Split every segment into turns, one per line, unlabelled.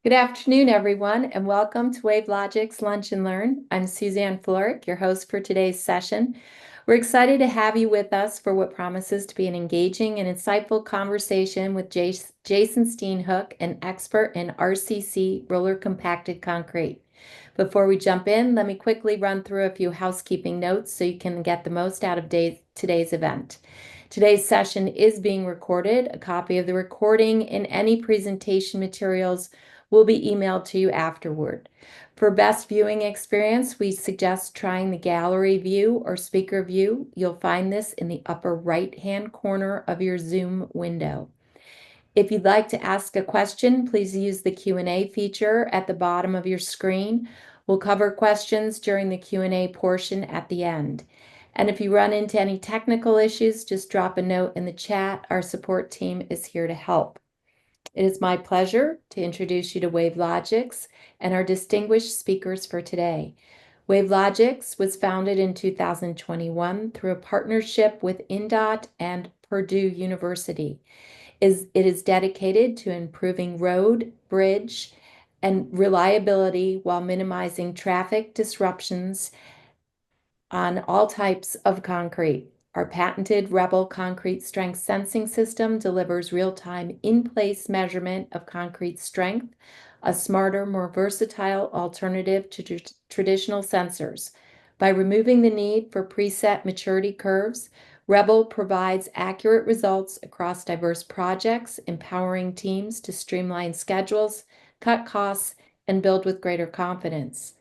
Good afternoon, everyone, and welcome to Wavelogix Lunch and Learn. I'm Suzanne Florick, your host for today's session. We're excited to have you with us for what promises to be an engaging and insightful conversation with Jason Steenhoek, an expert in RCC roller compacted concrete. Before we jump in, let me quickly run through a few housekeeping notes so you can get the most out of today's event. Today's session is being recorded. A copy of the recording and any presentation materials will be emailed to you afterward. For best viewing experience, we suggest trying the gallery view or speaker view. You'll find this in the upper right-hand corner of your Zoom window. If you'd like to ask a question, please use the Q&A feature at the bottom of your screen. We'll cover questions during the Q&A portion at the end. And if you run into any technical issues, just drop a note in the chat. Our support team is here to help. It is my pleasure to introduce you to Wavelogix and our distinguished speakers for today. Wavelogix was founded in 2021 through a partnership with INDOT and Purdue University. It is dedicated to improving road, bridge, and reliability while minimizing traffic disruptions on all types of concrete. Our patented Rebel concrete strength sensing system delivers real-time in-place measurement of concrete strength, a smarter, more versatile alternative to traditional sensors. By removing the need for preset maturity curves, Rebel provides accurate results across diverse projects, empowering teams to streamline schedules, cut costs, and build with greater confidence.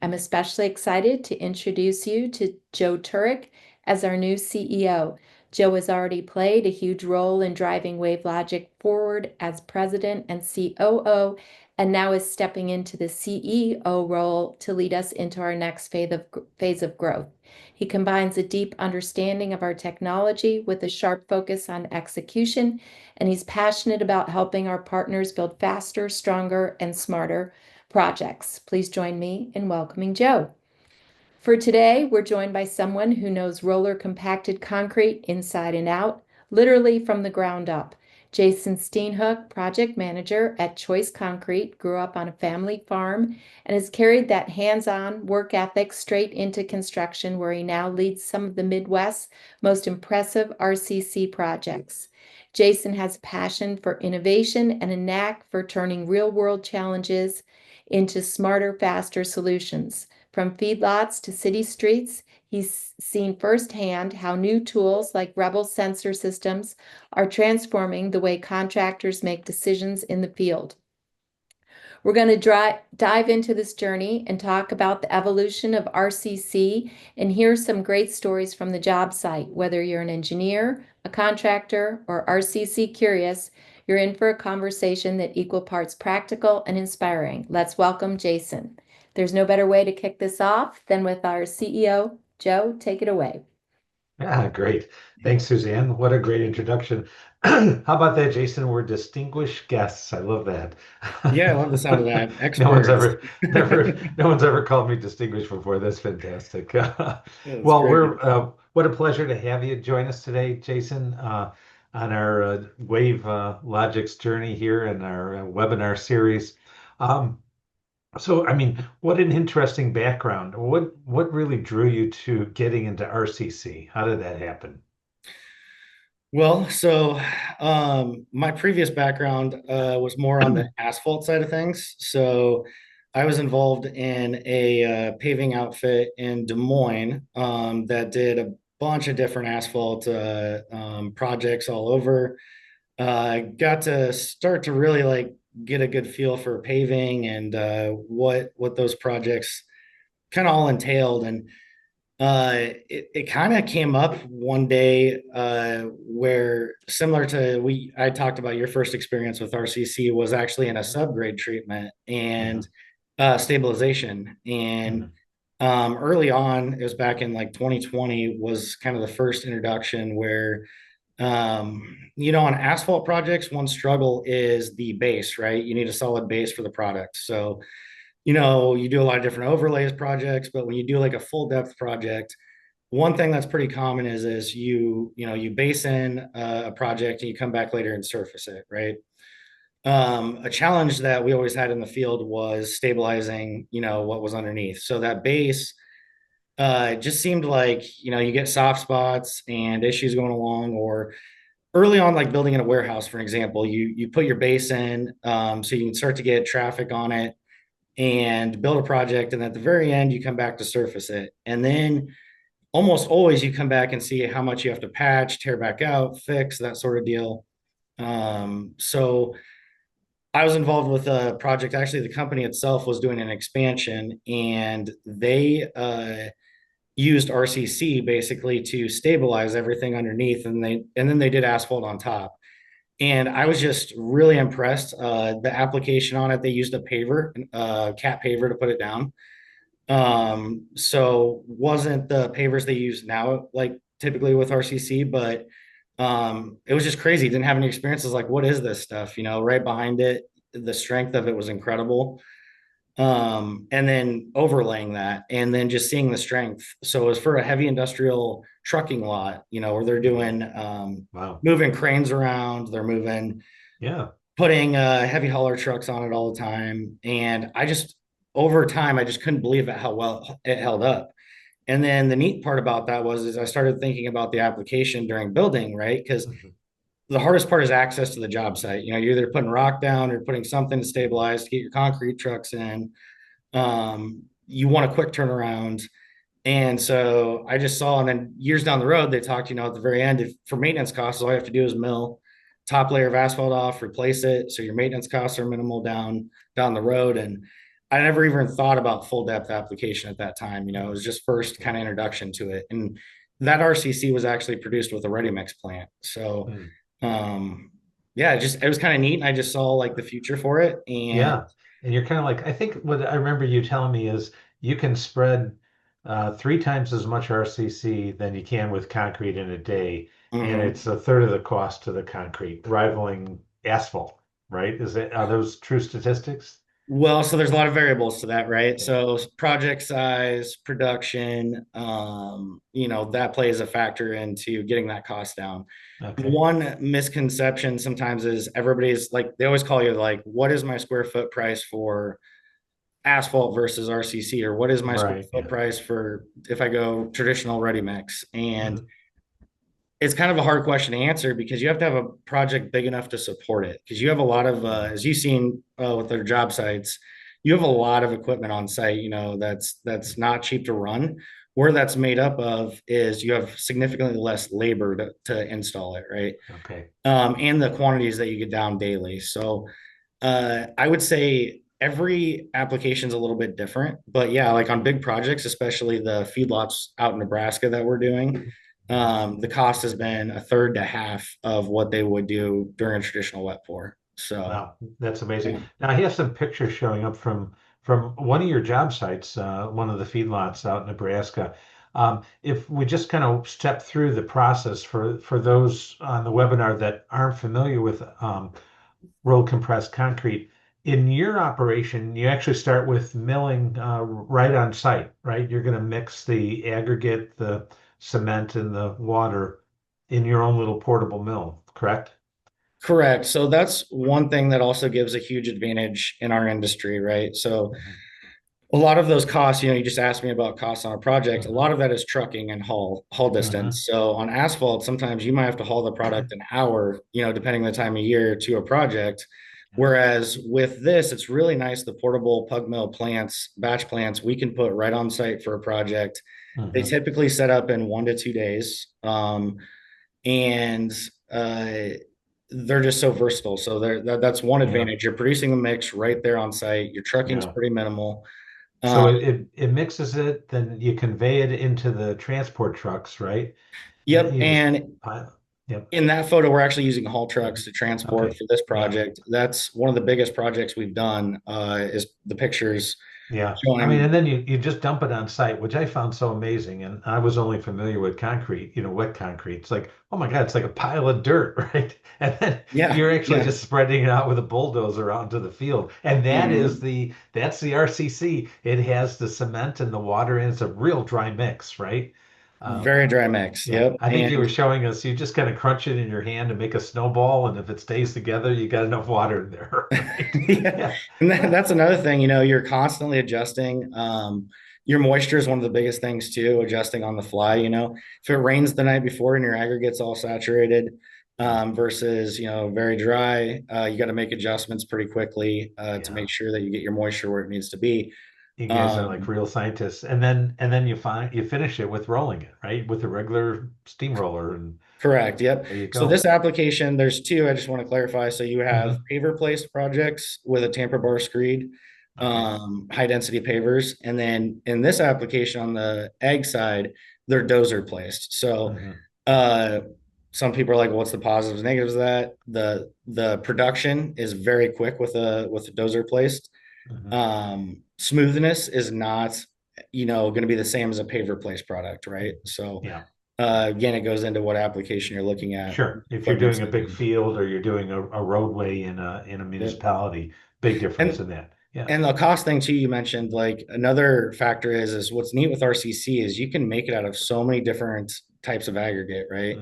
I'm especially excited to introduce you to Joe Turek as our new CEO. Joe has already played a huge role in driving Wavelogix forward as president and COO, and now is stepping into the CEO role to lead us into our next phase of growth. He combines a deep understanding of our technology with a sharp focus on execution, and he's passionate about helping our partners build faster, stronger, and smarter projects. Please join me in welcoming Joe. For today, we're joined by someone who knows roller compacted concrete inside and out, literally from the ground up. Jason Steenhoek, project manager at Choice Concrete, grew up on a family farm and has carried that hands-on work ethic straight into construction, where he now leads some of the Midwest's most impressive RCC projects. Jason has a passion for innovation and a knack for turning real-world challenges into smarter, faster solutions. From feedlots to city streets, he's seen firsthand how new tools like Rebel sensor systems are transforming the way contractors make decisions in the field. We're going to dive into this journey and talk about the evolution of RCC and hear some great stories from the job site. Whether you're an engineer, a contractor, or RCC curious, you're in for a conversation that equal parts practical and inspiring. Let's welcome Jason. There's no better way to kick this off than with our CEO. Joe, take it away.
Great. Thanks, Suzanne. What a great introduction. How about that, Jason? We're distinguished guests. I love that.
Yeah, I love the sound of that.
No one's
Experts.
ever, never, no one's ever called me distinguished before. That's fantastic.
Yeah, that's
Well,
great.
what a pleasure to have you join us today, Jason, on our Wave Logics journey here in our webinar series. Um, what an interesting background. What really drew you to getting into RCC? How did that happen?
My previous background was more on the asphalt side of things. So I was involved in a paving outfit in Des Moines that did a bunch of different asphalt projects all over. Got to start to really like get a good feel for paving and what those projects kind of all entailed. And it kind of came up one day where similar to I talked about your first experience with RCC was actually in a subgrade treatment and stabilization. And
Mhm.
early on, it was back in like 2020 was kind of the first introduction where on asphalt projects, one struggle is the base, right? You need a solid base for the product. So you do a lot of different overlays projects, but when you do like a full depth project, one thing that's pretty common is you base in a project and you come back later and surface it, right? A challenge that we always had in the field was stabilizing, what was underneath. So that base it just seemed like, you get soft spots and issues going along, or early on, like building in a warehouse, for example, you put your base in, so you can start to get traffic on it and build a project. And at the very end, you come back to surface it. And then almost always you come back and see how much you have to patch, tear back out, fix, that sort of deal. So I was involved with a project. Actually, the company itself was doing an expansion, and they used RCC basically to stabilize everything underneath, and then they did asphalt on top. And I was just really impressed. The application on it, they used a paver, cat paver to put it down. So wasn't the pavers they use now, like typically with RCC, but it was just crazy. Didn't have any experiences. Like, what is this stuff? Right behind it, the strength of it was incredible. And then overlaying that, and then just seeing the strength. So it was for a heavy industrial trucking lot, where they're doing
Wow.
moving cranes around, they're moving,
Yeah.
putting heavy hauler trucks on it all the time. And I just, over time, I just couldn't believe it how well it held up. And then the neat part about that was, is I started thinking about the application during building, right? Because
Mhm.
the hardest part is access to the job site. You're either putting rock down or putting something to stabilize to get your concrete trucks in. You want a quick turnaround. And so I just saw, and then years down the road, they talked, at the very end, if for maintenance costs, all you have to do is mill top layer of asphalt off, replace it. So your maintenance costs are minimal down the road. And I never even thought about full depth application at that time. It was just first kind of introduction to it. And that RCC was actually produced with a ready mix plant. So
Mm.
yeah, it was kind of neat. And I just saw like the future for it. And
Yeah. And you're kind of like, I think what I remember you telling me is you can spread 3 times as much RCC than you can with concrete in a day. And
mhm.
it's a third of the cost to the concrete, rivaling asphalt, right? Are those true statistics?
Well, so there's a lot of variables to that, right?
Yeah.
So project size, production, that plays a factor into getting that cost down.
Okay.
One misconception sometimes is everybody's like, they always call you like, what is my square foot price for asphalt versus RCC? Or what is my square
Right.
foot
Yeah.
price for if I go traditional ready mix? And
Mhm.
it's kind of a hard question to answer because you have to have a project big enough to support it. Because you have a lot of,
Yeah.
as you've seen with their job sites, you have a lot of equipment on site. That's not cheap to run. Where that's made up of is you have significantly less labor to install it, right?
Okay.
And the quantities that you get down daily. So I would say every application is a little bit different, but yeah, like on big projects, especially the feedlots out in Nebraska that we're doing,
Mhm.
the cost has been a third to half of what they would do during a traditional wet pour. So
Wow, that's amazing.
yeah.
Now I have some pictures showing up from one of your job sites, one of the feedlots out in Nebraska. If we just kind of step through the process for those on the webinar that aren't familiar with rolled compressed concrete, in your operation, you actually start with milling right on site, right? You're going to mix the aggregate, the cement, and the water in your own little portable mill, correct?
Correct. So that's one thing that also gives a huge advantage in our industry, right? So
Mhm.
a lot of those costs, you just asked me about costs on a project. A
Mhm.
lot of that is trucking and haul
Mhm.
distance. So on asphalt, sometimes you might have to haul the product an hour, depending on the time of year to a project. Whereas with this, it's really nice. The portable pug mill plants, batch plants, we can put right on site for a project. They
Mhm.
typically set up in 1 to 2 days. And uh, they're just so versatile. So that's one
Yeah.
advantage. You're producing the mix right there on site. Your trucking's
Yeah.
pretty minimal.
So
Um,
it mixes it, then you convey it into the transport trucks, right?
Yep.
You just
And
pile. Yep.
in that photo, we're actually using haul trucks
Mhm.
to transport
Okay.
for this
Yeah.
project. That's one of the biggest projects we've done, is the pictures
Yeah. I mean,
showing.
and then you just dump it on site, which I found so amazing. And I was only familiar with concrete, wet concrete. It's like, oh my God, it's like a pile of dirt, right? And then
Yeah.
you're actually
Yeah.
just spreading it out with a bulldozer out into the field. And
Mhm.
that's the RCC. It has the cement and the water, and it's a real dry mix, right?
Very dry mix.
Yeah,
Yep.
I think you were
And
showing us you just kind of crunch it in your hand and make a snowball, and if it stays together, you got enough water in there, right?
yeah,
Yeah.
and that's another thing, you're constantly adjusting. Your moisture is one of the biggest things too, adjusting on the fly. If it rains the night before and your aggregate's all saturated, versus, very dry, you got to make adjustments pretty quickly, to
Yeah.
make sure that you get your moisture where it needs to be.
You guys are like
Um,
real scientists. And then you finish it with rolling it, right? With a regular steamroller, and
Correct. Yep.
there you
So
go.
this application, there's two. I just want to clarify. So you have
Hmm.
paver placed projects with a tamper bar screed,
Okay.
high density pavers, and then in this application on the ag side, they're dozer placed. So
Hmm.
uh, some people are like, well, "What's the positives and negatives of that?" The production is very quick with a dozer placed.
Hmm.
Smoothness is not, going to be the same as a paver placed product, right? So
Yeah.
again, it goes into what application you're looking at,
Sure. If you're
equipment
doing a
type.
big field or you're doing a roadway in a
Yep.
municipality, big difference
And
in that. Yeah.
and the cost thing too, you mentioned, like another factor is what's neat with RCC is you can make it out of so many different types of aggregate, right? So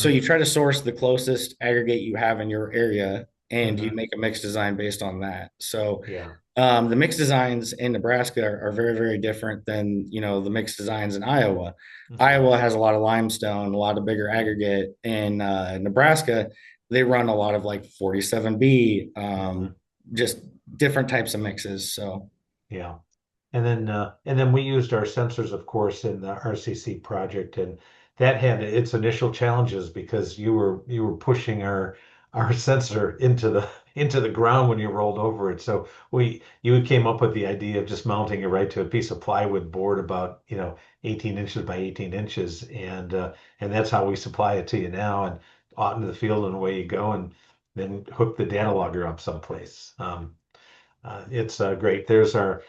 Mm-hmm.
you try to source the closest aggregate you have in your area and you
Hmm.
make a mix design based on that. So
Yeah.
the mix designs in Nebraska are very, very different than, the mix designs in Iowa.
Hmm.
Iowa has a lot of limestone, a lot of bigger aggregate. In Nebraska, they run a lot of like 47B,
Hmm.
just different types of mixes. So
Yeah. And then we used our sensors, of course, in the RCC project, and that had its initial challenges because you were pushing our sensor into the ground when you rolled over it. So you came up with the idea of just mounting it right to a piece of plywood board about 18 inches by 18 inches, and that's how we supply it to you now, and out into the field and away you go, and then hook the data logger up someplace. It's great. There's our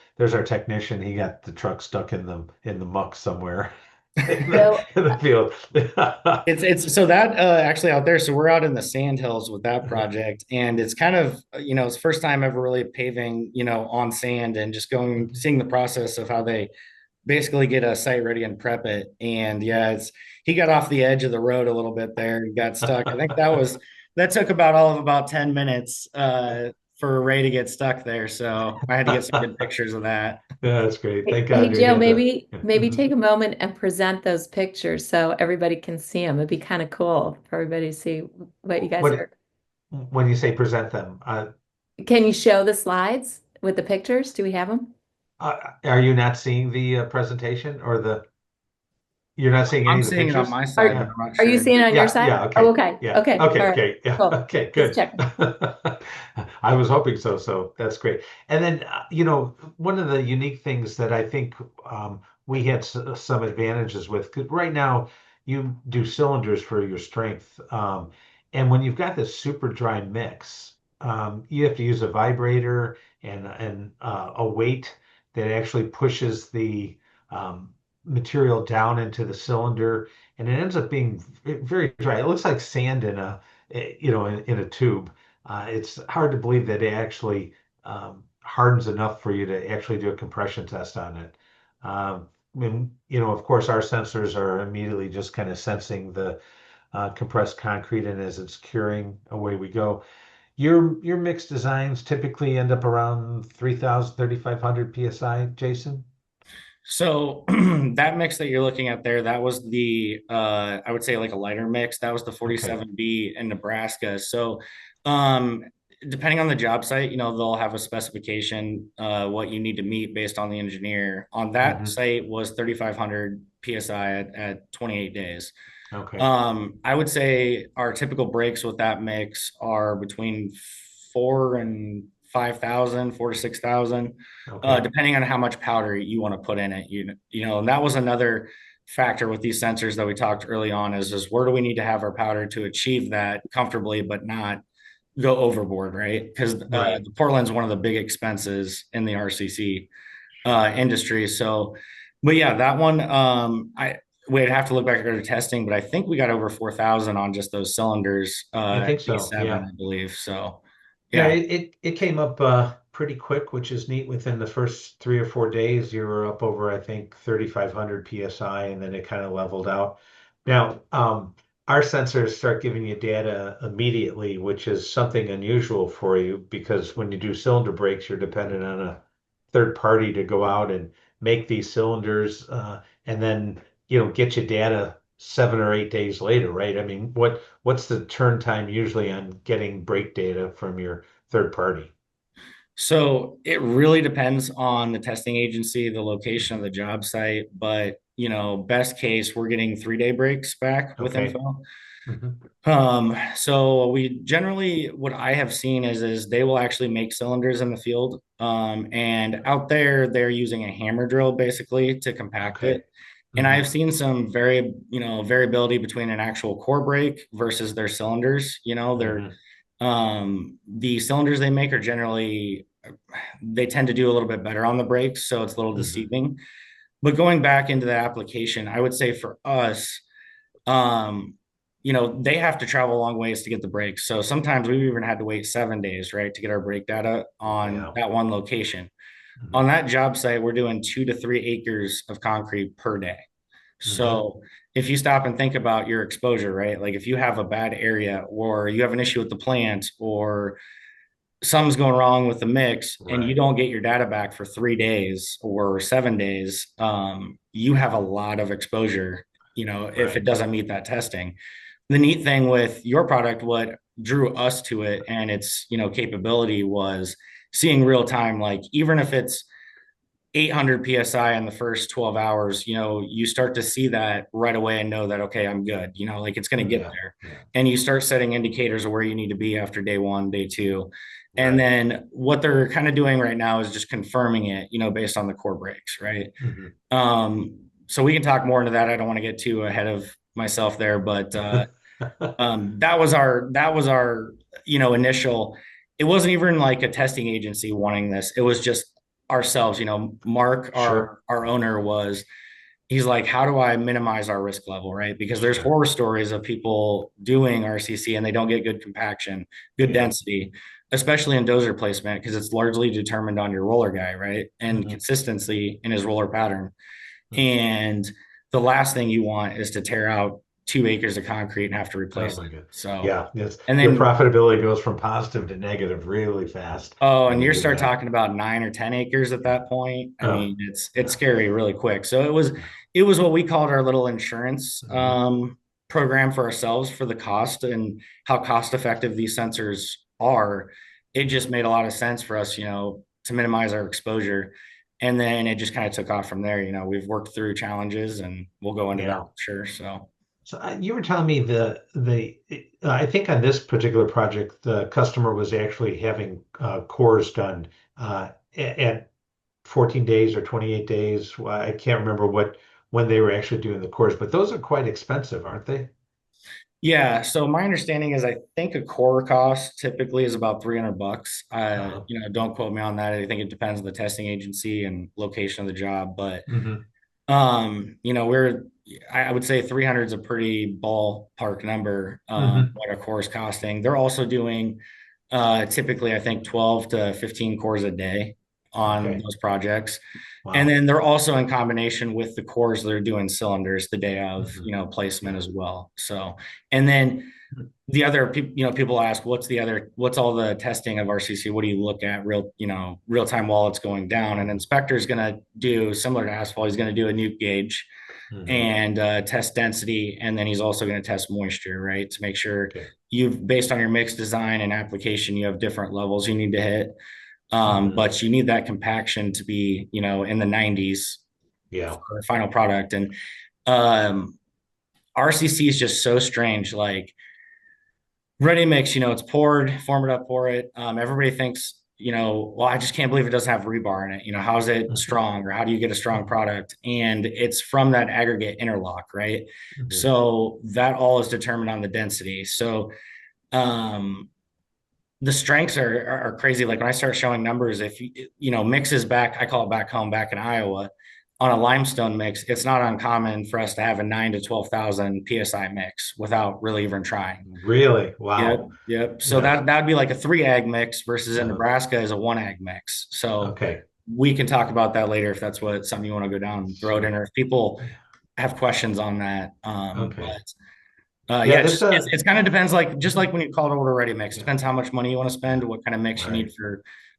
technician. He got the truck stuck in the muck somewhere in the,
So
in the field.
it's so that actually out there. So we're out in the sand hills with that project, and it's kind of it's the first time ever really paving on sand and just going seeing the process of how they basically get a site ready and prep it. And yeah, it's he got off the edge of the road a little bit there and got stuck. I think that took about all of about 10 minutes for Ray to get stuck there. So I had to get some good pictures of that.
Yeah, that's great. Thank
Hey,
God you
Joe,
had the.
maybe take a moment and present those pictures so everybody can see them. It'd be kind of cool for everybody to see what you guys
What
are.
when you say present them,
Can you show the slides with the pictures? Do we have them?
are you not seeing the presentation, or the you're not seeing any
I'm
of the
seeing it on
pictures?
my side, but
Are
Yeah.
I'm not
are you
sure.
seeing it on your
Yeah,
side?
yeah,
Oh,
okay.
okay.
Yeah.
Okay.
Okay,
All right.
okay. Yeah.
Cool.
Okay,
Just
good.
checking.
I was hoping so, so that's great. And then, one of the unique things that I think we had some advantages with, 'cause right now you do cylinders for your strength. And when you've got this super dry mix, you have to use a vibrator and a weight that actually pushes the um, material down into the cylinder, and it ends up being very dry. It looks like sand in a tube. It's hard to believe that it actually hardens enough for you to actually do a compression test on it. Of course, our sensors are immediately just kind of sensing the compressed concrete, and as it's curing, away we go. Your mixed designs typically end up around 3,000, 3,500 psi, Jason?
So that mix that you're looking at there, that was the I would say like a lighter mix. That was the
Okay.
47B in Nebraska. So um depending on the job site, they'll have a specification what you need to meet based on the engineer. On that
Hmm.
site was 3,500 PSI at 28 days.
Okay.
I would say our typical breaks with that mix are between 4 and 5,000, 4 to 6,000,
Okay.
depending on how much powder you want to put in it. And that was another factor with these sensors that we talked early on is where do we need to have our powder to achieve that comfortably, but not go overboard, right? Because
Right.
the Portland's one of the big expenses in the RCC industry. So, but yeah, that one, we'd have to look back at our testing, but I think we got over 4,000 on just those cylinders
I
at
think so.
B7,
Yeah.
I believe. So,
Yeah,
yeah,
it came up pretty quick, which is neat. Within the first 3 or 4 days, you were up over, I think, 3,500 PSI, and then it kind of leveled out. Now, our sensors start giving you data immediately, which is something unusual for you because when you do cylinder breaks, you're dependent on a third party to go out and make these cylinders, and then get you data 7 or 8 days later, right? I mean, what's the turn time usually on getting break data from your third party?
So it really depends on the testing agency, the location of the job site, but best case, we're getting 3-day breaks back with
Okay.
info.
Hmm.
So we generally, what I have seen is they will actually make cylinders in the field. And out there, they're using a hammer drill basically to compact
Okay.
it. And
Hmm.
I've seen some variability between an actual core break versus their cylinders.
Hmm.
The cylinders they make are generally, they tend to do a little bit better on the brakes, so it's a little
Hmm.
deceiving. But going back into the application, I would say for us, um, they have to travel a long ways to get the brakes. So sometimes we've even had to wait 7 days, right, to get our brake data on
Yeah.
that one location. On
Hmm.
that job site, we're doing 2 to 3 acres of concrete per day.
Hmm.
So if you stop and think about your exposure, right? Like if you have a bad area or you have an issue with the plant or something's going wrong with the mix and you
Right.
don't get your data back for 3 days or 7 days, you have a lot of exposure, if it
Right.
doesn't meet that testing. The neat thing with your product, what drew us to it and its, capability was seeing real time, like even if it's 800 psi in the first 12 hours, you start to see that right away and know that, okay, I'm good, like it's going to get
Yeah.
there.
Yeah.
And you start setting indicators of where you need to be after day one, day two. And
Right.
then what they're kind of doing right now is just confirming it, based on the core breaks, right?
Hmm.
So we can talk more into that. I don't want to get too ahead of myself there, but that was our initial. It wasn't even like a testing agency wanting this. It was just ourselves. Mark,
Sure.
our owner, he's like, how do I minimize our risk level, right? Because there's
Sure.
horror stories of people doing RCC and they don't get good compaction, good
Yeah.
density, especially in dozer placement, because it's largely determined on your roller guy, right? And
Hmm.
consistency in his roller pattern.
Hmm.
And the last thing you want is to tear out 2 acres of concrete and have to
Oh
replace
my
it.
God.
So,
Yeah. Yes.
and
Your
then,
profitability goes from positive to negative really fast
oh,
when
and
you
you
do
start
that.
talking about 9 or 10 acres at that point. I
Oh,
mean, it's
yeah.
scary really quick. So
Yeah.
it was what we called our little insurance
Hmm.
program for ourselves for the cost and how cost effective these sensors are. It just made a lot of sense for us, to minimize our exposure. And then it just kind of took off from there. We've worked through challenges and we'll go into that
Yeah.
for sure. So.
So you were telling me the I think on this particular project the customer was actually having cores done at 14 days or 28 days. Well, I can't remember when they were actually doing the cores, but those are quite expensive, aren't they?
Yeah, so my understanding is I think a core cost typically is about $300.
Uh-huh.
Don't quote me on that. I think it depends on the testing agency and location of the job, but
Hmm.
I would say 300 is a pretty ballpark number,
Hmm.
what a core is costing. They're also doing typically I think 12 to 15 cores a day on
Okay.
those projects. And
Wow.
then they're also in combination with the cores they're doing cylinders the day of,
Hmm.
placement
Yeah.
as well. So, and then the other people, people ask, what's all the testing of RCC? What do you look at real time while it's going down? An inspector is going to do similar to asphalt. He's going to do a nuke gauge
Hmm.
and test density. And then he's also going to test moisture, right? To make sure
Okay.
based on your mix design and application, you have different levels you need to hit.
Hmm.
But you need that compaction to be, in the 90s
Yeah.
for a final product. And um, RCC is just so strange. Like ready mix, it's poured, form it up, pour it. Everybody thinks, well, I just can't believe it doesn't have rebar in it. How is it
Hmm.
strong or how do you get a strong product? And it's from that aggregate interlock, right?
Hmm.
So that all is determined on the density. So um, the strengths are crazy. Like when I start showing numbers, if mix is back, I call it back home, back in Iowa. on a limestone mix, it's not uncommon for us to have a 9 to 12,000 psi mix without really even trying.
Really?
Yep,
Wow.
yep. So
Yeah.
that'd be like a 3 ag mix versus in
Uh,
Nebraska is a 1 ag mix. So
okay.
we can talk about that later if that's what something you want to go down the road in,
Sure.
or if people
Yeah.
have questions on that.
Okay.
Yeah,
Yeah, that's
it's kind of depends, like just like when you call it order ready mix,
yeah,
depends how much money you want to
yeah,
spend, what kind of mix you
right,
need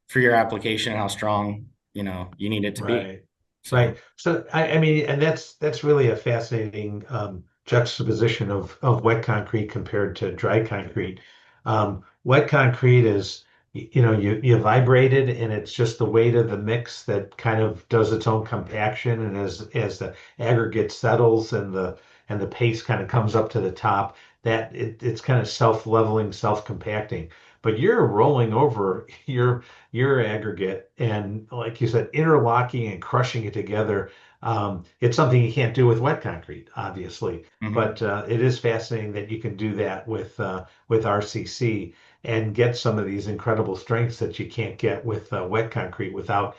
for your application, how strong, you need it to be.
right,
So,
right. So I mean, and that's really a fascinating juxtaposition of wet concrete compared to dry concrete. Wet concrete is, you vibrate it, and it's just the weight of the mix that kind of does its own compaction, and as the aggregate settles and the paste kind of comes up to the top, it's kind of self-leveling, self-compacting. But you're rolling over your aggregate and, like you said, interlocking and crushing it together. It's something you can't do with wet concrete, obviously,
mhm.
but it is fascinating that you can do that with RCC and get some of these incredible strengths that you can't get with wet concrete without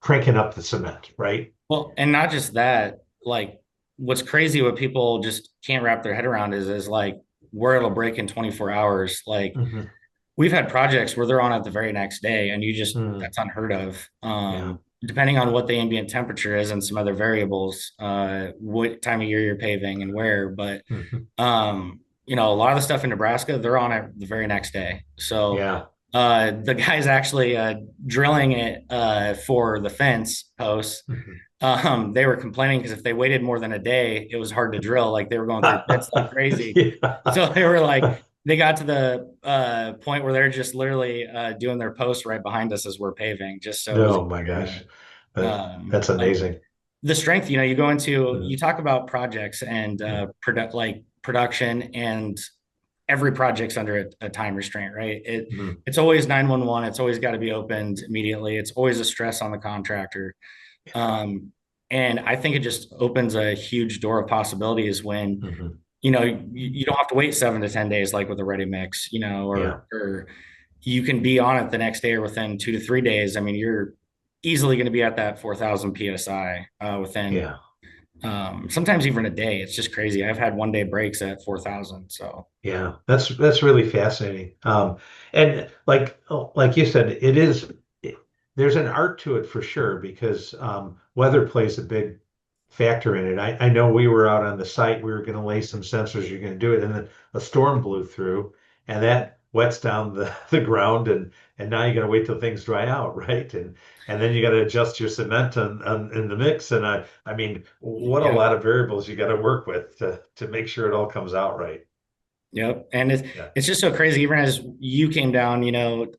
cranking up the cement, right?
Well, and not just that, like what's crazy, what people just can't wrap their head around is like where it'll break in 24 hours. Like
Hmm.
we've had projects where they're on it the very next day, and
Mm,
that's unheard of.
yeah.
Depending on what the ambient temperature is and some other variables, what time of year you're paving and where. But
Hmm.
a lot of the stuff in Nebraska, they're on it the very next day. So
Yeah.
the guys actually drilling it for the fence posts,
Hmm.
they were complaining because if they waited more than a day, it was hard to drill. Like they were going through pits like crazy.
Yeah.
So they were like, they got to the point where they're just literally doing their post right behind us as we're paving, just so it was
Oh my gosh. That's
like
amazing.
the strength. You go into,
Mm,
you talk about projects and
yeah.
production, and every project's under a time restraint, right?
Mm,
It's always 911. It's always got to be opened immediately. It's always a stress on the contractor. Um, and I think it just opens a huge door of possibilities when,
hmm.
you don't have to wait 7 to 10 days like with a ready mix,
Yeah.
or you can be on it the next day or within 2 to 3 days. I mean, you're easily going to be at that 4,000 PSI within
Yeah.
sometimes even a day. It's just crazy. I've had 1 day breaks at 4,000. So,
Yeah, that's really fascinating. And like you said, there's an art to it for sure because weather plays a big factor in it. I know we were out on the site, we were going to lay some sensors, you're going to do it, and then a storm blew through, and that wets down the ground, and now you got to wait till things dry out, right? And then you got to adjust your cement in the mix, and I mean, what a
yeah.
lot of variables you got to work with to make sure it all comes out right.
Yep. And
Yeah.
it's just so crazy. Even as you came down,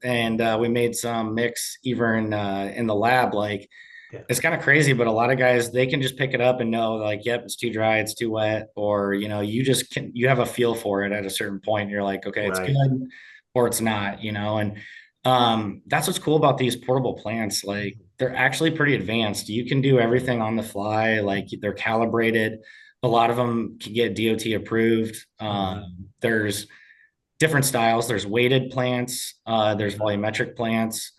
and we made some mix even in the lab, like
Yeah.
it's kind of crazy, but a lot of guys, they can just pick it up and know like, yep, it's too dry, it's too wet, or, you have a feel for it at a certain point. You're like, okay, it's good
Right.
or it's not, and that's what's cool about these portable plants. Like they're actually pretty advanced. You can do everything on the fly. Like they're calibrated. A lot of them can get DOT approved.
Hmm.
There's different styles. There's weighted plants. There's
Hmm.
volumetric plants.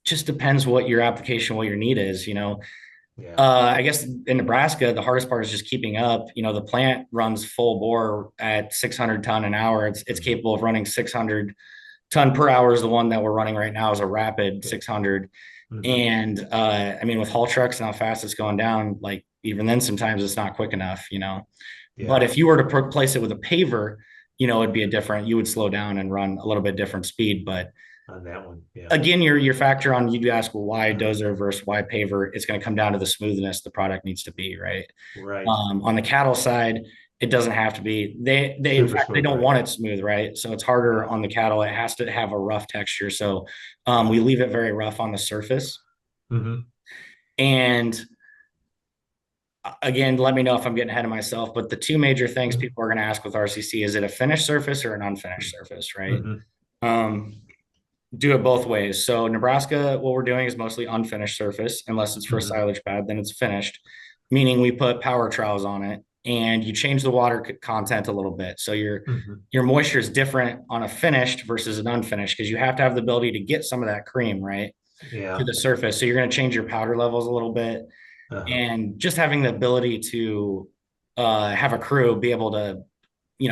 Just depends what your application, what your need is.
Yeah.
I guess in Nebraska, the hardest part is just keeping up. The plant runs full bore at 600 ton an hour. It's
Hmm.
capable of running 600 ton per hour. Is the one that we're running right now is a rapid
Okay.
600.
Hmm.
And I mean, with haul trucks and how fast it's going down, like even then, sometimes it's not quick enough. But
Yeah.
if you were to replace it with a paver, it'd be a different. You would slow down and run a little bit different speed. But
On that one. Yeah.
again, your factor on, you'd ask, well, why dozer versus why paver? It's going to come down to the smoothness the product needs to be, right?
Right.
On the cattle side, it doesn't have to be. They in
Super
fact they
smooth,
don't
right?
want it smooth, right? So it's harder
Yeah.
on the cattle. It has to have a rough texture. So
Yeah.
we leave it very rough on the surface.
Hmm.
And again, let me know if I'm getting ahead of myself. But the two major things
Hmm.
people are going to ask with RCC is it a finished surface or an unfinished surface, right?
Hmm.
Um, do it both ways. So Nebraska, what we're doing is mostly unfinished surface, unless it's for a
Hmm.
silage pad, then it's finished, meaning we put power trowels on it and you change the water content a little bit. So
Hmm.
your moisture is different on a finished versus an unfinished because you have to have the ability to get some of that cream, right? to
Yeah.
the surface. So you're going to change your powder levels a little bit,
Uh-huh.
and just having the ability to have a crew be able to,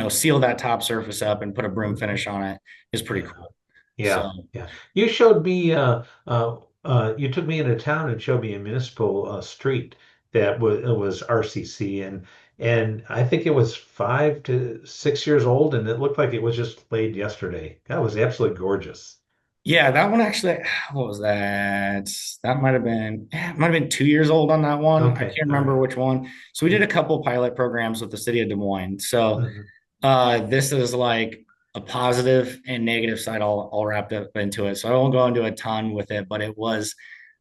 seal that top surface up and put a broom finish on it is pretty
Yeah.
cool. So
Yeah. Yeah. You showed me you took me into town and showed me a municipal street that was RCC, and I think it was 5 to 6 years old, and it looked like it was just laid yesterday. That was absolutely gorgeous.
yeah, that one actually, what was that? That might have been 2 years old on that one. I
Okay.
can't
All
remember
right.
which one. So we did a couple pilot programs with the city of Des Moines. So
Mhm.
this is like a positive and negative side all wrapped up into it. So I won't go into a ton with it, but it was,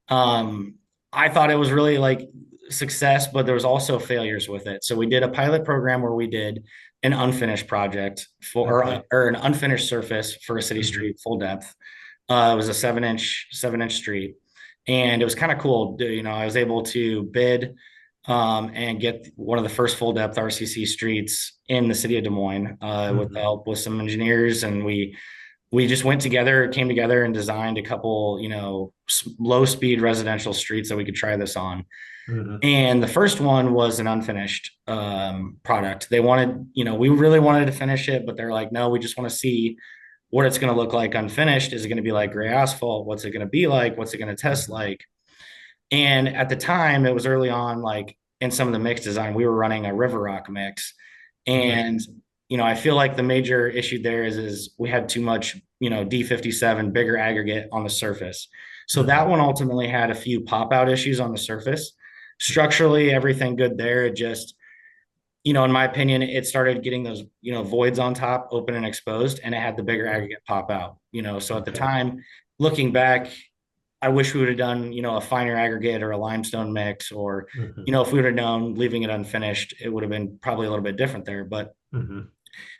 um, I thought it was really like success, but there was also failures with it. So we did a pilot program where we did an unfinished project
Okay.
or an unfinished surface for a city
Hmm.
street full depth. It was a 7-inch street, and it was kind of cool. I was able to bid and get one of the first full depth RCC streets in the city of Des Moines with
Hmm.
help with some engineers, and we just went together, came together, and designed a couple, low speed residential streets that we could try this on.
Hmm.
And the first one was an unfinished product. They wanted, we really wanted to finish it, but they're like, no, we just want to see what it's going to look like unfinished. Is it going to be like gray asphalt? What's it going to be like? What's it going to test
Hmm.
like? And at the time, it was early on, like in some of the mix design, we were running a river rock mix.
Hmm.
And, I feel like the major issue there is we had too much, D57, bigger aggregate on the surface. So that
Hmm.
one ultimately had a few pop out issues on the surface. Structurally, everything good there. It just, in my opinion, it started getting those, voids on top, open and exposed, and it had the bigger aggregate pop out, So at the
Okay.
time, looking back, I wish we would have done, a finer aggregate or a limestone mix, or,
Hmm.
if we would have known leaving it unfinished, it would have been probably a little bit different there. But
Hmm.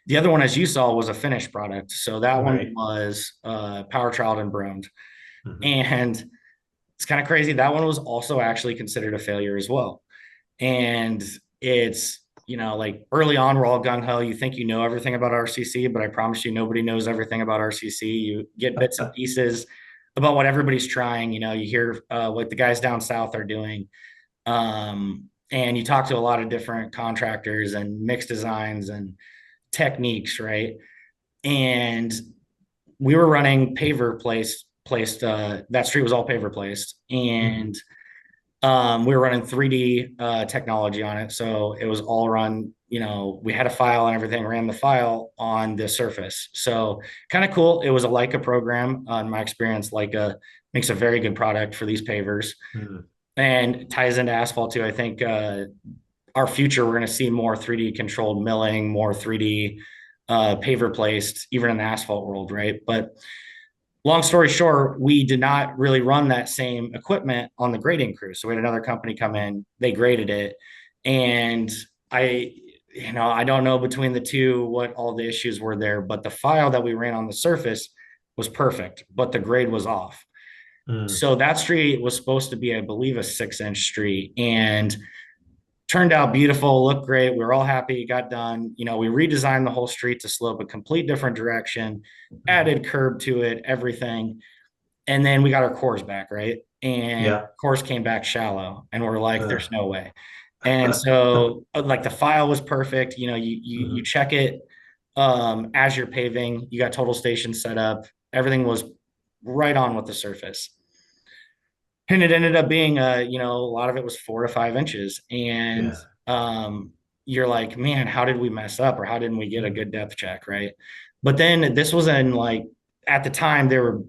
the other one, as you saw, was a finished product. So that one
Right.
was power troweled and broomed.
Hmm.
And it's kind of crazy. That one was also actually considered a failure as well. And it's, like early on, we're all gung ho. You think you know everything about RCC, but I promise you, nobody knows everything about RCC. You get bits and pieces about what everybody's trying. You hear what the guys down south are doing. And you talk to a lot of different contractors and mixed designs and techniques, right? And we were running paver placed. That street was all paver placed,
Hmm.
and we were running 3D technology on it. So it was all run, we had a file and everything, ran the file on the surface. So kind of cool. It was a Leica program. In my experience, Leica makes a very good product for these pavers
Hmm.
and ties into asphalt too. I think our future, we're going to see more 3D controlled milling, more 3D paver placed, even in the asphalt world, right? But long story short, we did not really run that same equipment on the grading crew. So we had another company come in, they graded it. And I, I don't know between the two what all the issues were there, but the file that we ran on the surface was perfect, but the grade was off.
Hmm.
So that street was supposed to be, I believe, a 6-inch street. And turned out beautiful, looked great. We were all happy, it got done. We redesigned the whole street to slope a complete different direction,
Hmm.
added curb to it, everything. And then we got our cores back, right? And
Yeah.
cores came back shallow, and we're like,
Uh.
there's no way. And so, like, the file was perfect. You
Mhm.
check it as you're paving. You got total stations set up. Everything was right on with the surface, and it ended up being a lot of it was 4 to 5 inches, and
Yeah.
um you're like, man, how did we mess up, or how didn't we get a
Mhm.
good depth check, right? But then this was in, like, at the time they were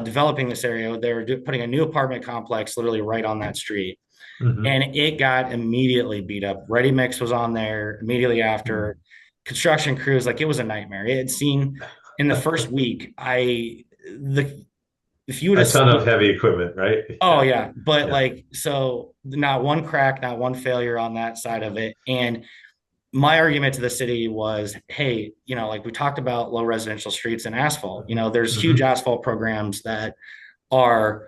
developing this area. They were putting a new apartment complex literally right on that street,
Mhm.
and it got immediately beat up. Ready Mix was on there immediately after.
Mhm.
Construction crews, like, it was a nightmare. It had seen in the first week, the if you would
A
have
ton of
slowed.
heavy equipment, right?
Oh
Yeah.
yeah, but
Yeah.
like, so not one crack, not one failure on that side of it. And my argument to the city was, hey, like we talked about low residential streets and asphalt.
Mhm.
There's huge
Mhm.
asphalt programs that are,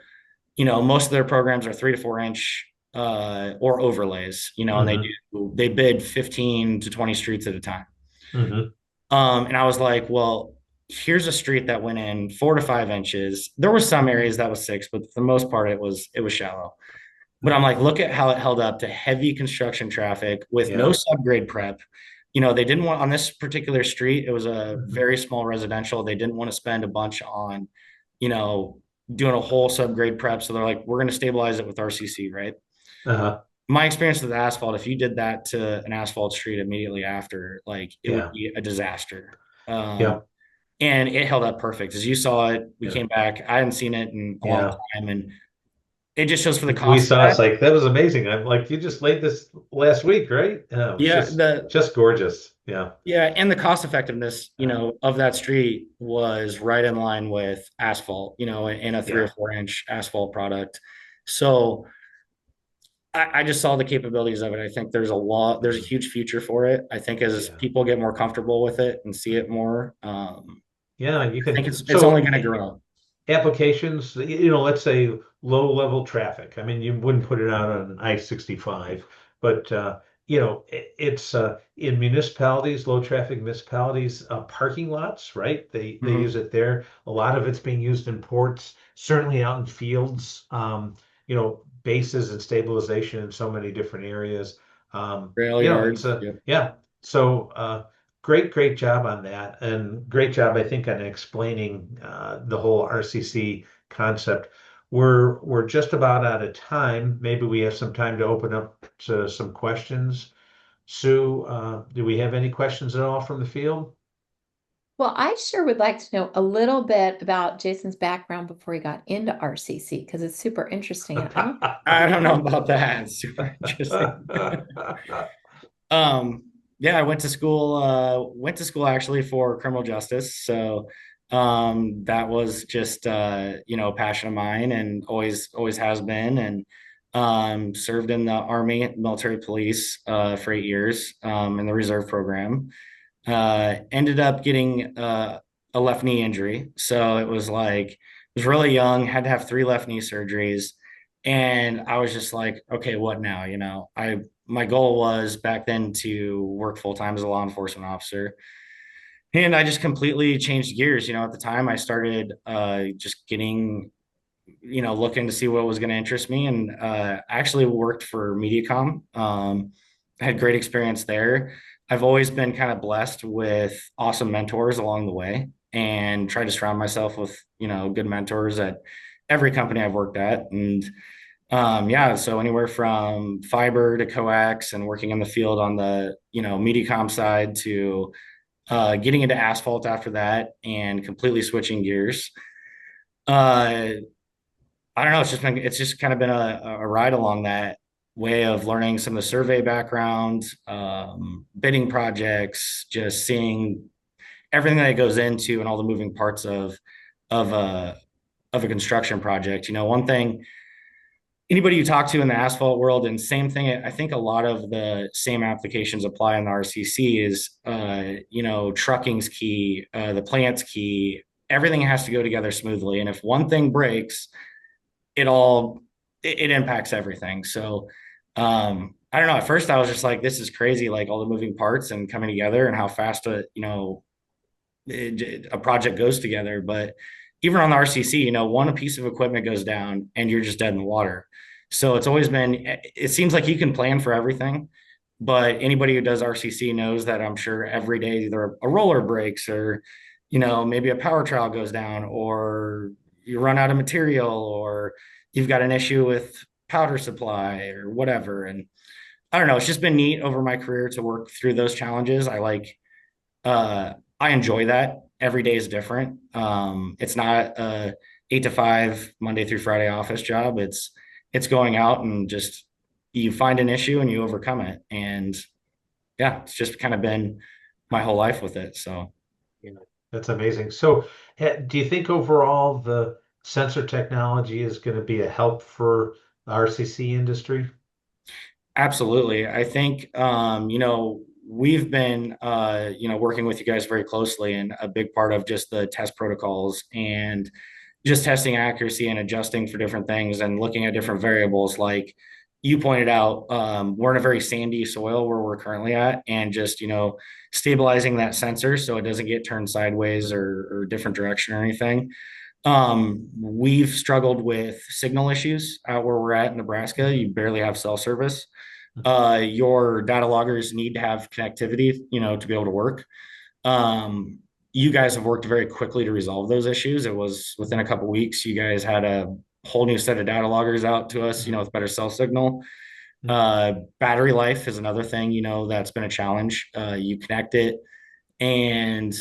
most of their programs are 3 to 4 inch or overlays, and
Mhm.
they bid 15 to 20 streets at a time.
Mhm.
And I was like, well, here's a street that went in 4 to 5 inches. There were some areas that was 6, but for the most part it was shallow. But I'm like, look at how it held up to heavy construction traffic with no
Yeah.
subgrade prep. They didn't want on this particular street, it was a
Mhm.
very small residential. They didn't want to spend a bunch on, you know, doing a whole subgrade prep. So they're like, we're going to stabilize it with RCC, right?
Uh-huh.
My experience with asphalt, if you did that to an asphalt street immediately after, like it would
Yeah.
be a disaster.
Yeah.
And it held up perfect. As you saw it, we
Yeah.
came back. I hadn't seen it in a long
Yeah.
time, and it just shows for the
We
cost of
saw, it's
that.
like, that was amazing. I'm like, you just laid this last week, right? It's
Yeah,
just gorgeous. Yeah.
and the cost effectiveness, of that street was right in line with asphalt, in a three or
Yeah.
4 inch asphalt product. So I just saw the capabilities of it. I think there's a
Mhm.
huge future for it. I think as
Yeah.
people get more comfortable with it and see it more,
Yeah. You
I
can,
think it's only
so
going to grow.
applications, let's say low level traffic. I mean, you wouldn't put it out on an I-65, but it's in municipalities, low traffic municipalities, parking lots, right? They use
Mhm.
it there. A lot of it's being used in ports, certainly out in fields, bases and stabilization in so many different areas.
Rail
It's
yards.
a
Yep.
yeah. So great job on that, and great job, I think, on explaining the whole RCC concept. We're just about out of time. Maybe we have some time to open up to some questions. Sue, do we have any questions at all from the field?
Well, I sure would like to know a little bit about Jason's background before he got into RCC because it's super interesting. And I don't.
I don't know about that. It's super interesting. Um, yeah, I went to school actually for criminal justice. So that was just a passion of mine and always has been. And served in the Army, military police for 8 years in the reserve program. Ended up getting a left knee injury. So it was like, I was really young, had to have 3 left knee surgeries. And I was just like, okay, what now? My goal was back then to work full time as a law enforcement officer. And I just completely changed gears. At the time I started just getting, looking to see what was going to interest me. And actually worked for MediaCom. Had great experience there. I've always been kind of blessed with awesome mentors along the way and try to surround myself with, good mentors at every company I've worked at. And yeah, so anywhere from fiber to coax and working in the field on the, MediaCom side to getting into asphalt after that and completely switching gears. Uh, I don't know. It's just kind of been a ride along that way of learning some of the survey background, bidding projects, just seeing everything that goes into and all the moving parts of a of a construction project. One thing anybody you talk to in the asphalt world, and same thing, I think a lot of the same applications apply in the RCC is, trucking's key, the plant's key. Everything has to go together smoothly. And if one thing breaks, it impacts everything. So, I don't know. At first I was just like, this is crazy, like all the moving parts and coming together and how fast a project goes together. But even on the RCC, one piece of equipment goes down and you're just dead in the water. So it's always been, it seems like you can plan for everything, but anybody who does RCC knows that I'm sure every day either a roller breaks or, maybe a power trowel goes down or you run out of material or you've got an issue with powder supply or whatever. And I don't know, it's just been neat over my career to work through those challenges. I enjoy that. Every day is different. It's not a 8 to 5 Monday through Friday office job. It's going out and just you find an issue and you overcome it. And yeah, it's just kind of been my whole life with it. So
That's amazing. So, do you think overall the sensor technology is going to be a help for the RCC industry?
absolutely. I think, we've been, working with you guys very closely and a big part of just the test protocols and just testing accuracy and adjusting for different things and looking at different variables like you pointed out, we're in a very sandy soil where we're currently at, and just, stabilizing that sensor so it doesn't get turned sideways or different direction or anything. We've struggled with signal issues out where we're at in Nebraska. You barely have cell service. Your data loggers need to have connectivity, to be able to work. You guys have worked very quickly to resolve those issues. It was within a couple of weeks, you guys had a whole new set of data loggers out to us, with better cell signal. Battery life is another thing, that's been a challenge. You connect it, and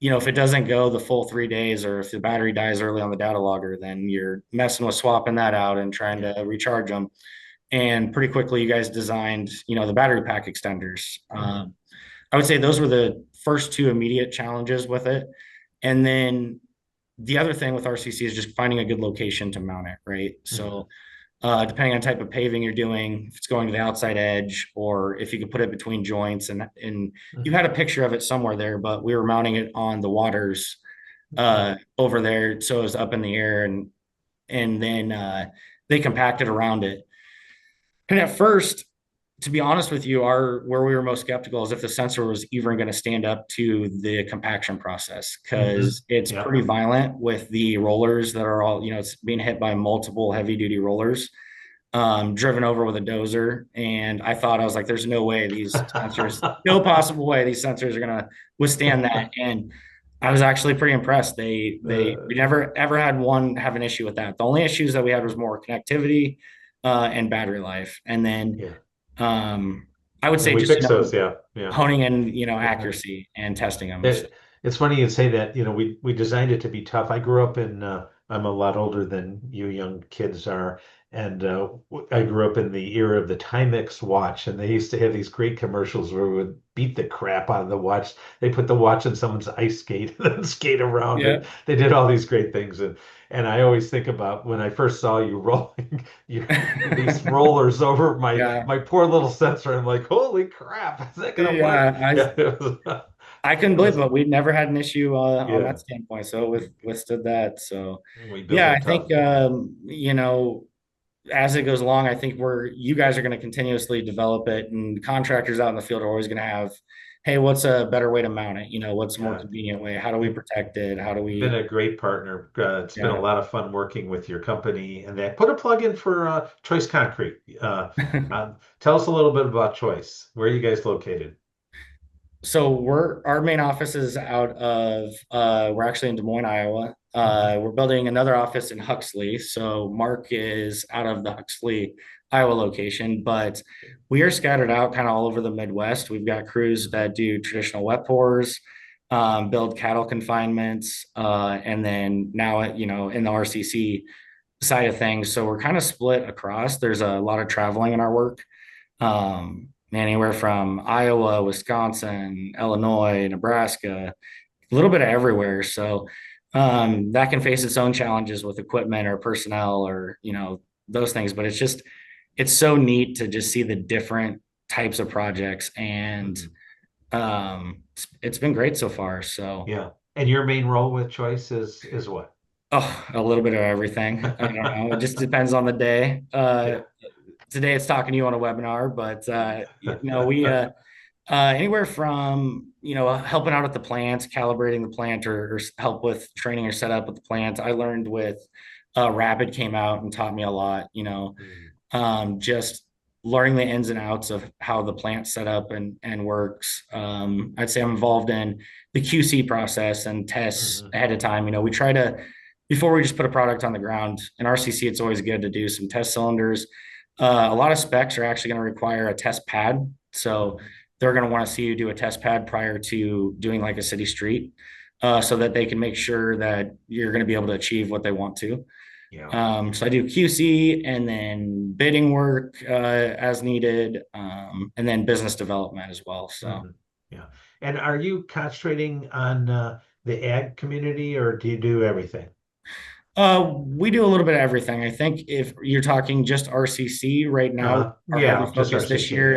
if it doesn't go the full 3 days, or if the battery dies early on the data logger, then you're messing with swapping that out and trying to recharge them. And pretty quickly, you guys designed, the battery pack extenders. I would say those were the first two immediate challenges with it. And then the other thing with RCC is just finding a good location to mount it, right? So depending on type of paving you're doing, if it's going to the outside edge, or if you could put it between joints, and you had a picture of it somewhere there, but we were mounting it on the waters over there, so it was up in the air, and then they compacted around it. And at first, to be honest with you, where we were most skeptical is if the sensor was even going to stand up to the compaction process, because it's pretty violent with the rollers that are all, it's being hit by multiple heavy duty rollers, driven over with a dozer. And I was like, there's no way these sensors, no possible way these sensors are going to withstand that. And I was actually pretty impressed. We never ever had one have an issue with that. The only issues that we had was more connectivity and battery life. And then I would say
we
just
fix those,
honing in, accuracy and testing them.
It's funny you say that. We designed it to be tough. I grew up in. I'm a lot older than you young kids are, and I grew up in the era of the Timex watch, and they used to have these great commercials where we would beat the crap out of the watch. They put the watch in someone's ice skate and then skate around it. They did all these great things, and I always think about when I first saw you rolling these rollers over my poor little sensor. I'm like, holy crap, is that gonna work?
I couldn't believe it, but we'd never had an issue on that standpoint, so it withstood that. So I think as it goes along, I think you guys are going to continuously develop it, and contractors out in the field are always going to have, hey, what's a better way to mount it? What's a more convenient way? How do we protect it? How do we?
Been a great partner. It's been a lot of fun working with your company. And that put a plug in for Choice Concrete. Tell us a little bit about Choice. Where are you guys located?
So our main office is out of we're actually in Des Moines, Iowa. We're building another office in Huxley. So Mark is out of the Huxley, Iowa location, but we are scattered out kind of all over the Midwest. We've got crews that do traditional wet pours, build cattle confinements, and then now in the RCC side of things. So we're kind of split across. There's a lot of traveling in our work. Anywhere from Iowa, Wisconsin, Illinois, Nebraska, a little bit of everywhere. So that can face its own challenges with equipment or personnel or, those things. But it's so neat to just see the different types of projects. And it's been great so far. So
yeah. And your main role with Choice is what?
Oh, a little bit of everything. I don't know. It just depends on the day. Today it's talking to you on a webinar, but we anywhere from helping out at the plant, calibrating the plant, or help with training or setup with the plant. I learned with Rapid came out and taught me a lot. Just learning the ins and outs of how the plant's set up and works. I'd say I'm involved in the QC process and tests ahead of time. We try to, before we just put a product on the ground. In RCC, it's always good to do some test cylinders. A lot of specs are actually going to require a test pad. So they're going to want to see you do a test pad prior to doing like a city street, so that they can make sure that you're going to be able to achieve what they want to. Yeah. So I do QC and then bidding work as needed, and then business development as well. So
yeah. And are you concentrating on the ag community, or do you do everything?
We do a little bit of everything. I think if you're talking just RCC right now, our heavy focus this year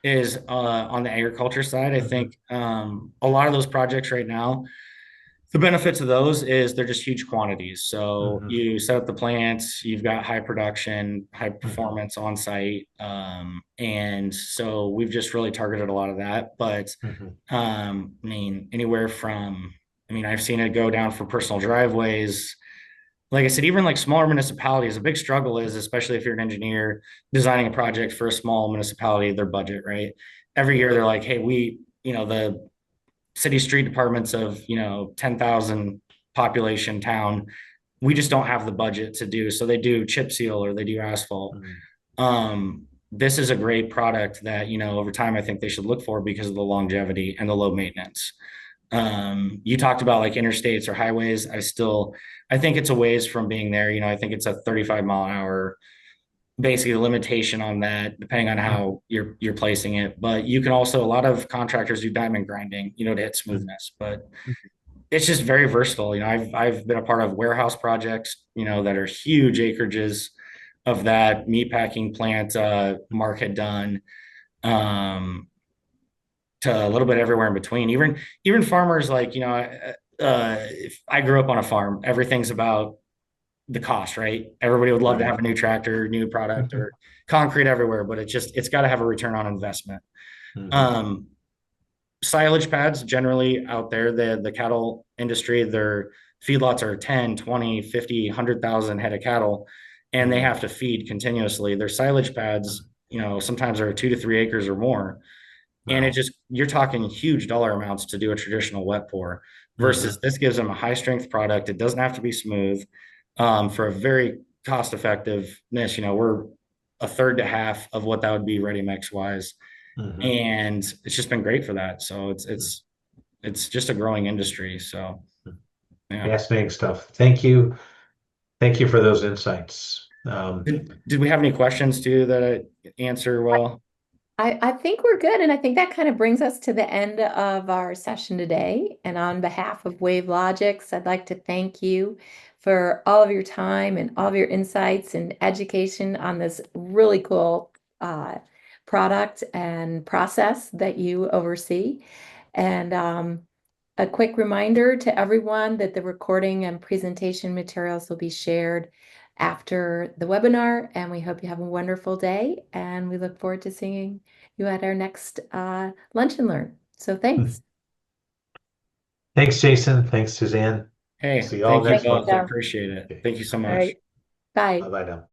is on the agriculture side. I think a lot of those projects right now, The benefits of those is they're just huge quantities. So
Mhm.
you set up the plants, you've got high production, high
Mhm.
performance on site. And so we've just really targeted a lot of that. But
Mhm.
I mean, anywhere from, I mean, I've seen it go down for personal driveways. Like I said, even like smaller municipalities, a big struggle is, especially if you're an engineer designing a project for a small municipality, their budget, right? Every year they're like, hey, the city street departments of 10,000 population town, we just don't have the budget to do, so they do chip seal or they do asphalt.
Mhm.
This is a great product that over time I think they should look for because of the longevity and the low maintenance. You talked about like interstates or highways. I think it's a ways from being there. I think it's a 35-mile-an-hour basically a limitation on that, depending on how you're placing it. But you can also, a lot of contractors do diamond grinding, to hit smoothness. But it's just very versatile. I've been a part of warehouse projects, that are huge acreages of that meatpacking plant. Mark had done to a little bit everywhere in between. Even farmers like if I grew up on a farm, everything's about the cost, right? Everybody would love to
Right.
have a new tractor, new product,
Mhm.
or concrete everywhere, but it's got to have a return on investment.
Mhm.
Um, Silage pads generally out there, the cattle industry, their feedlots are 10, 20, 50, 100,000 head of cattle, and they
Mhm.
have to feed continuously. Their silage pads, sometimes are 2 to 3 acres or more. And
Wow.
you're talking huge dollar amounts to do a traditional wet pour versus
Mhm.
this gives them a high strength product. It doesn't have to be smooth for a very cost effectiveness. We're a third to half of what that would be ready mix wise.
Mhm.
And it's just been great for that. So it's just a growing industry. So yeah.
Fascinating stuff. Thank you. Thank you for those insights.
Did we have any questions too that I answer well?
I think we're good. And I think that kind of brings us to the end of our session today. And on behalf of Wavelogix, I'd like to thank you for all of your time and all of your insights and education on this really cool product and process that you oversee. And a quick reminder to everyone that the recording and presentation materials will be shared after the webinar, and we hope you have a wonderful day, and we look forward to seeing you at our next Lunch and Learn. So thanks.
Thanks, Jason. Thanks, Suzanne.
Hey,
See you all
thank you
next
Thanks,
month.
both. I
Michelle.
appreciate it.
Okay.
Thank you so
All
much.
right. Bye.
Bye-bye now.